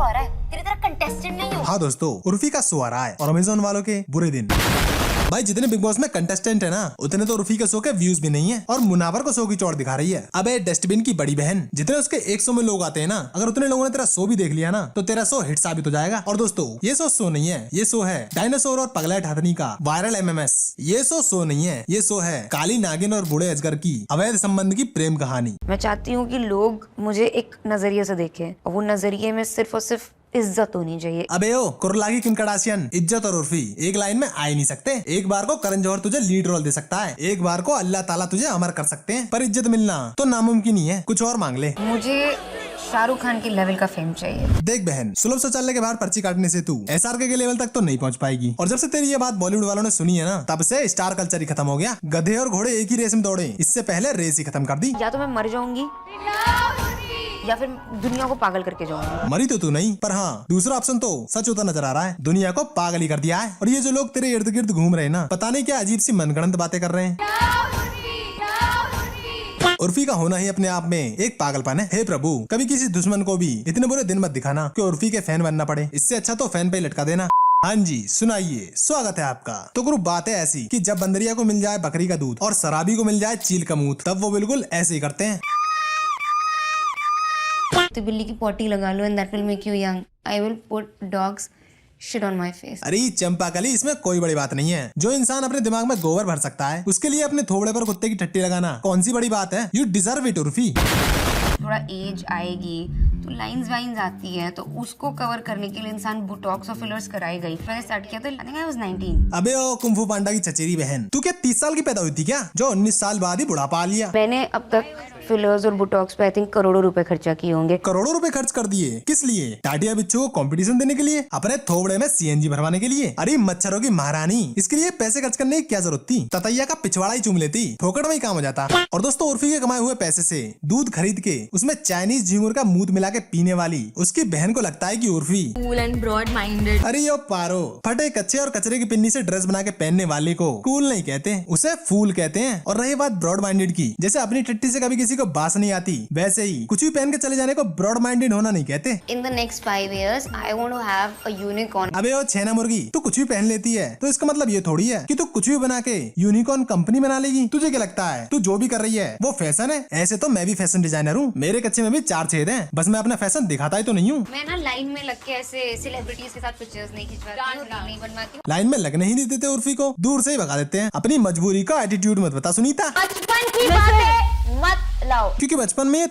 Show आ रहा है, तेरी तरह कंटेस्टेंट नहीं हूँ। हाँ दोस्तों, उर्फी का शो आ रहा है और अमेज़न वालों के बुरे दिन। भाई जितने बिग बॉस में कंटेस्टेंट है ना, उतने तो उर्फी के शो के व्यूज भी नहीं है और मुनावर को शो की चौड़ दिखा रही है। अबे डस्टबिन की बड़ी बहन, जितने उसके 100 में लोग आते हैं ना, अगर उतने लोगों ने तेरा शो भी देख लिया ना, तो तेरा शो हिट साबित हो जाएगा। और दोस्तों ये शो नहीं है, ये शो है डायनासोर और पगलेट हथनी का वायरल MMS। ये शो नहीं है, ये शो है काली नागिन और बूढ़े अजगर की अवैध संबंध की प्रेम कहानी। मैं चाहती हूँ कि लोग मुझे एक नजरिए से देखें और वो नजरिए में सिर्फ और सिर्फ इज्जत होनी चाहिए। अबे ओ कुरलागी किम कार्दाशियन, इज्जत और उर्फी एक लाइन में आ ही नहीं सकते। एक बार को करण जौहर तुझे लीड रोल दे सकता है, एक बार को अल्लाह ताला तुझे अमर कर सकते हैं, पर इज्जत मिलना तो नामुमकिन ही है। कुछ और मांग ले। मुझे शाहरुख खान के लेवल का फेम चाहिए। देख बहन, सुलभ शौचालय के बाहर पर्ची काटने से तू SRK के लेवल तक तो नहीं पहुंच पाएगी। और जब से तेरी ये बात बॉलीवुड वालों ने सुनी है ना, तब से स्टार कल्चर ही खत्म हो गया। गधे और घोड़े एक ही रेस में दौड़े, इससे पहले रेस ही खत्म कर दी। या तो मैं मर जाऊंगी या फिर दुनिया को पागल करके जाऊंगी। मरी तो तू नहीं, पर हाँ दूसरा ऑप्शन तो सच होता नजर आ रहा है। दुनिया को पागल ही कर दिया है। और ये जो लोग तेरे इर्द गिर्द घूम रहे हैं ना, पता नहीं क्या अजीब सी मनगढ़ंत बातें कर रहे हैं। उर्फी का होना ही अपने आप में एक पागलपन है। हे प्रभु, कभी किसी दुश्मन को भी इतने बुरे दिन मत दिखाना कि उर्फी के फैन बनना पड़े। इससे अच्छा तो फैन पे ही लटका देना। हाँ जी सुनाइए, स्वागत है आपका। तो गुरु बात है ऐसी कि जब बंदरिया को मिल जाए बकरी का दूध और शराबी को मिल जाए चील का मूत, तब वो बिल्कुल ऐसे ही करते हैं। तो बिल्ली की पॉटी लगा लो and that will make you young. I will put dog's shit on my face. अरे चंपाकली, इसमें कोई बड़ी बात नहीं है। जो इंसान अपने दिमाग में गोबर भर सकता है, उसके लिए अपने थोबड़े पर कुत्ते की टट्टी लगाना कौन सी बड़ी बात है। You deserve it Urfi. थोड़ा एज आएगी तो लाइंस वाइंस आती है, तो उसको कवर करने के लिए इंसान बोटॉक्स और फिलर्स कराएगा ही। मैंने स्टार्ट किया तो आई थिंक आई वाज 19। अबे ओ कुंफू पांडा की चचेरी बहन, तू क्या 30 साल की पैदा हुई थी क्या, जो 19 साल बाद ही बुढ़ापा आ लिया? मैंने अब तक फिलर्स और बोटॉक्स पे आई थिंक करोड़ों रुपए खर्चा किए होंगे। करोड़ों रुपए खर्च कर दिए? किस लिए? टाटिया बिच्छू को कंपटीशन देने के लिए? अपने थोबड़े में CNG भरवाने के लिए? अरे मच्छरों की महारानी, इसके लिए पैसे खर्च करने की क्या जरूरत थी? ततैया का पिछवाड़ा ही चूम लेती, फोकट में ही काम हो जाता। और दोस्तों उर्फी के कमाए हुए पैसे से दूध खरीद के उसमें चाइनीज झींगुर का मूत मिला के पीने वाली उसकी बहन को लगता है कि Urfi cool and broad minded. अरे यो पारो, फटे कच्चे और कचरे की पिन्नी से ड्रेस बना के पहनने वाले को कूल नहीं कहते, उसे फूल कहते हैं। और रही बात ब्रॉड माइंडेड की, जैसे अपनी टट्टी से कभी किसी को बास नहीं आती, वैसे ही कुछ भी पहन के चले जाने को ब्रॉड माइंडेड होना नहीं कहते। In the next 5 years, I want to have a unicorn. अबे ओ छेना मुर्गी, तू कुछ भी पहन लेती है तो इसका मतलब ये थोड़ी है कि तू कुछ भी बना के यूनिकॉर्न कंपनी बना लेगी। तुझे क्या लगता है तू जो भी कर रही है वो फैशन है? ऐसे तो मैं भी फैशन डिजाइनर हूँ, मेरे कच्चे में भी 4 छेद हैं, बस मैं अपना फैशन दिखाता ही तो नहीं हूँ। मैं ना लाइन में लग के ऐसे सेलिब्रिटीज के साथ पिक्चर्स नहीं खिंचवाती हूँ, रील नहीं बनवाती हूँ। लाइन में लगने ही नहीं देते उर्फी को, दूर से ही भगा देते हैं। अपनी मजबूरी का एटीट्यूड मत बता सुनीता, बचपन की बातें मत लाओ। क्योंकि बचपन में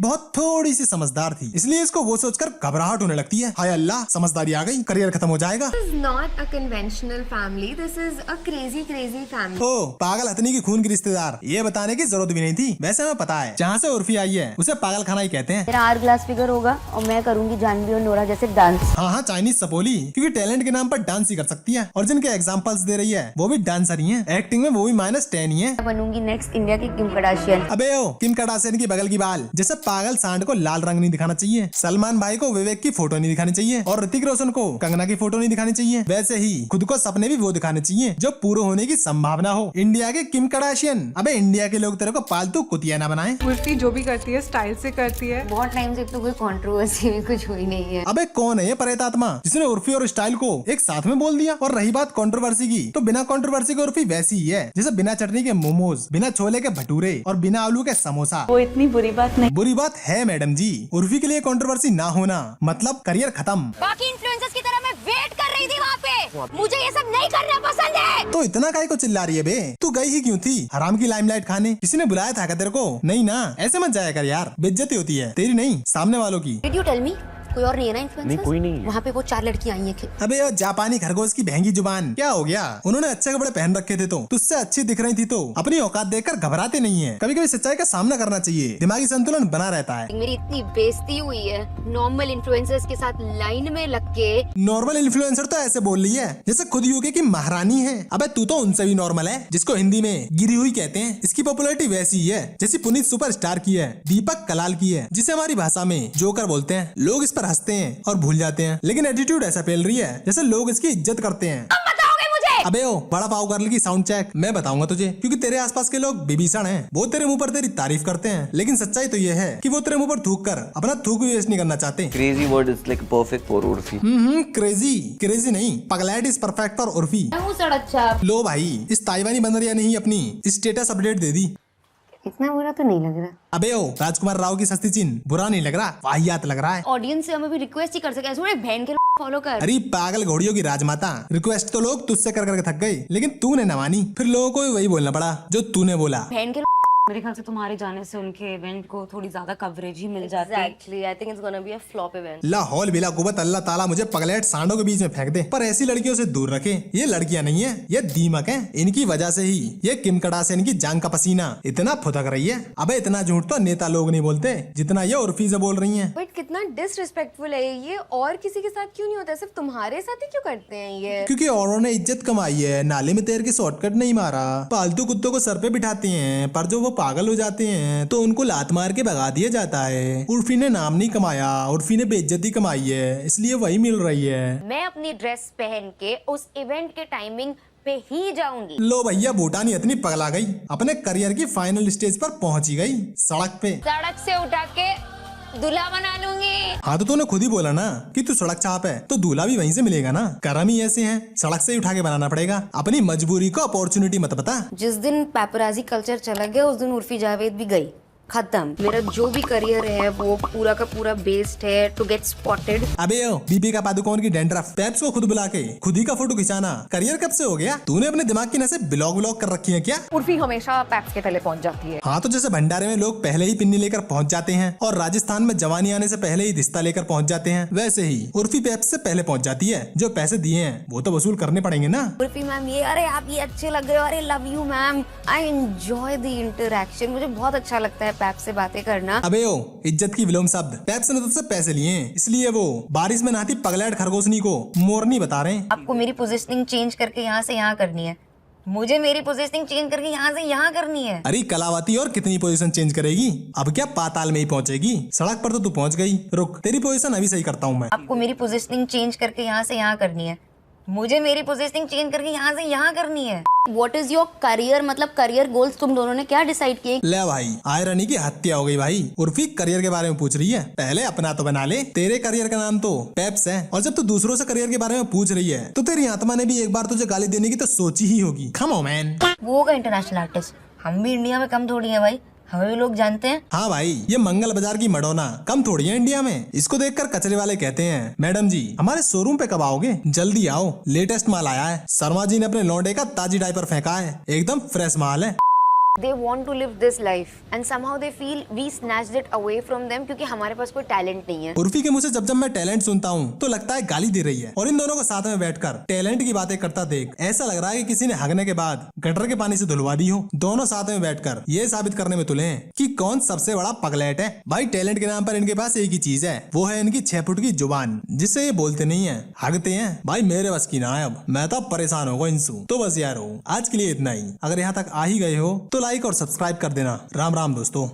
बहुत थोड़ी सी समझदार थी, इसलिए इसको वो सोचकर घबराहट होने लगती है। हाय अल्लाह, समझदारी आ गई, करियर खत्म हो जाएगा। This is not a conventional family. This is a crazy family. ओ पागल हथनी की खून की रिश्तेदार, ये बताने की जरूरत भी नहीं थी। वैसे हमें पता है जहाँ से उर्फी आई है उसे पागल खाना ही कहते हैं। मेरा आर ग्लास फिगर होगा और मैं करूंगी जानवी और नोरा जैसे डांस। हाँ हाँ चाइनीज सपोली, क्योंकि टैलेंट के नाम पर डांस ही कर सकती है। और जिनके एग्जांपल्स दे रही है वो भी डांसर ही हैं, एक्टिंग में वो भी -10 ही है। मैं बनूंगी नेक्स्ट इंडिया की किम कार्दाशियन। अबे ओ किम कार्दाशियन की बगल की बाल, जैसे पागल सांड को लाल रंग नहीं दिखाना चाहिए, सलमान भाई को विवेक की फोटो नहीं दिखानी चाहिए, और ऋतिक रोशन को कंगना की फोटो नहीं दिखानी चाहिए, वैसे ही खुद को सपने भी वो दिखाने चाहिए जो पूरे होने की संभावना हो। इंडिया के किम कार्दाशियन। अबे इंडिया के लोग तेरे को पालतू कुतिया ना बनाए। उर्फी जो भी करती है स्टाइल से करती है। बहुत टाइम से तो कोई कंट्रोवर्सी भी कुछ हुई नहीं है। अबे कौन है ये प्रेतात्मा जिसने उर्फी और स्टाइल को एक साथ में बोल दिया? और रही बात कंट्रोवर्सी की, तो बिना कंट्रोवर्सी के उर्फी वैसी ही है जैसे बिना चटनी के मोमोज, बिना छोले के भटूरे और बिना आलू के समोसा। वो इतनी बुरी बात नहीं। बुरी बात है मैडम जी, उर्फी के लिए कंट्रोवर्सी ना होना मतलब करियर खत्म। बाकी इन्फ्लुएंसर्स की तरह मैं वेट कर रही थी वहाँ पे, मुझे ये सब नहीं करना पसंद है। तो इतना काहे को चिल्ला रही है बे? तू गई ही क्यों थी हराम की लाइमलाइट खाने? किसी ने बुलाया था क्या तेरे को? नहीं ना, ऐसे मत जाया कर यार, बेइज्जती होती है तेरी नहीं सामने वालों की। Did you tell me? कोई और नहीं है ना इन्फ्लुएंसर्स? नहीं कोई नहीं है। वहाँ पे वो 4 लड़कियां आई हैं। अबे ओ जापानी खरगोश की बहंगी जुबान, क्या हो गया? उन्होंने अच्छे कपड़े पहन रखे थे तो तुझसे अच्छी दिख रही थी, तो अपनी औकात देखकर घबराते नहीं है। कभी कभी सच्चाई का सामना करना चाहिए, दिमागी संतुलन बना रहता है। मेरी इतनी बेइज्जती हुई है नॉर्मल इन्फ्लुएंसर्स के साथ लाइन में लग के। नॉर्मल इन्फ्लुएंसर तो ऐसे बोल रही है जैसे खुद यूके की महारानी है। अबे तू तो उनसे भी नॉर्मल है, जिसको हिंदी में गिरी हुई कहते हैं। इसकी पॉपुलैरिटी वैसी ही है जैसी पुनीत सुपरस्टार की है, दीपक कलाल की है, जिसे हमारी भाषा में जोकर बोलते हैं। लोग इस पर हंसते हैं और भूल जाते हैं, लेकिन एटीट्यूड ऐसा फैल रही है जैसे लोग इसकी इज्जत करते हैं। तुम बताओगे मुझे अबे ओ बड़ा पाव गर्ल की साउंड चेक मैं बताऊंगा तुझे, क्योंकि तेरे आसपास के लोग बेबीसण हैं। वो तेरे मुंह पर तेरी तारीफ करते हैं, लेकिन सच्चाई तो ये है कि वो तेरे मुंह पर थूक कर अपना थूक भी वेस्ट नहीं करना चाहते। Crazy word is like perfect for Urfi. Crazy crazy नहीं, पगलैट इज परफेक्ट फॉर उर्फी। सड़क छाप। लो भाई, इस ताइवानी बंदरिया ने ही अपनी स्टेटस अपडेट दे दी। इतना बुरा तो नहीं लग रहा। अबे ओ राजकुमार राव की सस्ती चीन बुरा नहीं लग रहा, वाहियात लग रहा है। ऑडियंस से हमें भी रिक्वेस्ट ही कर सके, ऐसे बहन के फॉलो कर। अरे पागल घोड़ियों की राजमाता, रिक्वेस्ट तो लोग तुझसे कर करके थक गए, लेकिन तूने न मानी, फिर लोगों को भी वही बोलना पड़ा जो तूने बोला। बहन के मेरे ख्याल से तुम्हारे जाने से उनके इवेंट को थोड़ी ज्यादा कवरेज ही मिल जाती है। Exactly. I think it's gonna be a flop event. Lahaul बिला कुबत अल्लाह ताला मुझे पगलेट सांडों के बीच में फेंक दे, पर ऐसी लड़कियों से दूर रखे। ये लड़कियां नहीं है, ये दीमक है। इनकी वजह से ही ये किम कड़ाशियन की जान का पसीना इतना फुदक रही है। अबे इतना झूठ तो नेता लोग नहीं बोलते जितना ये उर्फी से बोल रही हैं। But कितना disrespectful है ये, और किसी के साथ क्यों नहीं होता, सिर्फ तुम्हारे साथ ही क्यों करते हैं ये? क्योंकि औरों ने इज्जत कमाई है, नाले में तैर के शॉर्टकट नहीं मारा। पालतू कुत्तों को सर पे बिठाते हैं, पर जो वो पागल हो जाते हैं तो उनको लात मार के भगा दिया जाता है। उर्फी ने नाम नहीं कमाया, उर्फी ने बेइज्जती कमाई है, इसलिए वही मिल रही है। मैं अपनी ड्रेस पहन के उस इवेंट के टाइमिंग पे ही जाऊंगी। लो भैया, भूटानी इतनी पगला गई, अपने करियर की फाइनल स्टेज पर पहुंची गई, सड़क पे। सड़क से उठा के दूल्हा बना लूंगी। हाँ तो तूने खुद ही बोला ना कि तू सड़क चाप है, तो दूल्हा भी वहीं से मिलेगा ना। करम ही ऐसे हैं, सड़क से ही उठा के बनाना पड़ेगा। अपनी मजबूरी को अपॉर्चुनिटी मत बता। जिस दिन पैपराजी कल्चर चला गया उस दिन उर्फी जावेद भी गई, खत्म। मेरा जो भी करियर है वो पूरा का पूरा बेस्ड है टू गेट स्पॉटेड। अबे ओ दीपिका पादुकोण की डैंड्रफ, पेप्स को खुद बुला के खुद ही का फोटो खिंचाना करियर कब से हो गया? तूने अपने दिमाग की नसें ब्लॉक कर रखी है क्या? उर्फी हमेशा पैप्स के पहले पहुंच जाती है। हाँ तो जैसे भंडारे में लोग पहले ही पिन्नी लेकर पहुंच जाते हैं और राजस्थान में जवानी आने से पहले ही दिस्ता लेकर पहुंच जाते हैं, वैसे ही उर्फी पेप्स से पहले पहुंच जाती है। जो पैसे दिए हैं वो तो वसूल करने पड़ेंगे ना। उर्फी मैम ये, अरे आप ये अच्छे लग रहे हो, अरे love you ma'am, I enjoy the interaction. मुझे बहुत अच्छा लगता है पैप से बातें करना। अबे ओ इज्जत की विलोम शब्द, पेप्स ने तुझसे पैसे लिए, इसलिए वो बारिश में नहाती पगलैट खरगोशनी को मोरनी बता रहे हैं। आपको मेरी पोजीशनिंग चेंज करके यहाँ से यहाँ करनी है, मुझे मेरी पोजीशनिंग चेंज करके यहाँ से यहाँ करनी है। अरे कलावती और कितनी पोजीशन चेंज करेगी? अब क्या पाताल में ही पहुंचेगी? सड़क पर तो तू पहुंच गई, रुक तेरी पोजीशन अभी सही करता हूँ मैं। आपको मेरी पोजीशनिंग चेंज करके यहाँ से यहाँ करनी है, मुझे मेरी पोजीशनिंग चेंज करके यहाँ से यहाँ करनी है। व्हाट इज योर करियर, मतलब करियर गोल्स तुम दोनों ने क्या डिसाइड किए? ले भाई, आयरनी की हत्या हो गई भाई। उर्फी करियर के बारे में पूछ रही है, पहले अपना तो बना ले। तेरे करियर का नाम तो पेप्स है, और जब तू दूसरों से करियर के बारे में पूछ रही है तो तेरी आत्मा ने भी एक बार तुझे गाली देने की तो सोची ही होगी। Come on man. वो होगा इंटरनेशनल आर्टिस्ट, हम भी इंडिया में कम थोड़ी है भाई, हमें भी लोग जानते हैं। हाँ भाई, ये मंगल बाजार की मडोना कम थोड़ी है इंडिया में। इसको देखकर कचरे वाले कहते हैं, मैडम जी हमारे शोरूम पे कब आओगे? जल्दी आओ, लेटेस्ट माल आया है। शर्मा जी ने अपने लौंडे का ताजी डायपर फेंका है, एकदम फ्रेश माल है। They want to live this life and somehow they feel we snatched it away from them क्योंकि हमारे पास कोई टैलेंट नहीं है। उर्फी के मुंह से जब मैं टैलेंट सुनता हूँ तो लगता है गाली दे रही है, और इन दोनों को साथ में बैठकर टैलेंट की बातें करता देख ऐसा लग रहा है कि किसी ने हगने के बाद गटर के पानी से धुलवा दी हो। दोनों साथ में बैठकर ये साबित करने में तुले हैं कि कौन सबसे बड़ा पगलैट है। भाई टैलेंट के नाम पर इनके पास एक ही चीज है, वो है इनकी 6 फुट की जुबान, जिससे ये बोलते नहीं है, हगते हैं। भाई मेरे बस की ना है, अब मैं तो परेशान हो गया इनसे। तो बस यार हो, आज के लिए इतना ही। अगर यहाँ तक आ ही गए हो तो लाइक और सब्सक्राइब कर देना। राम राम दोस्तों।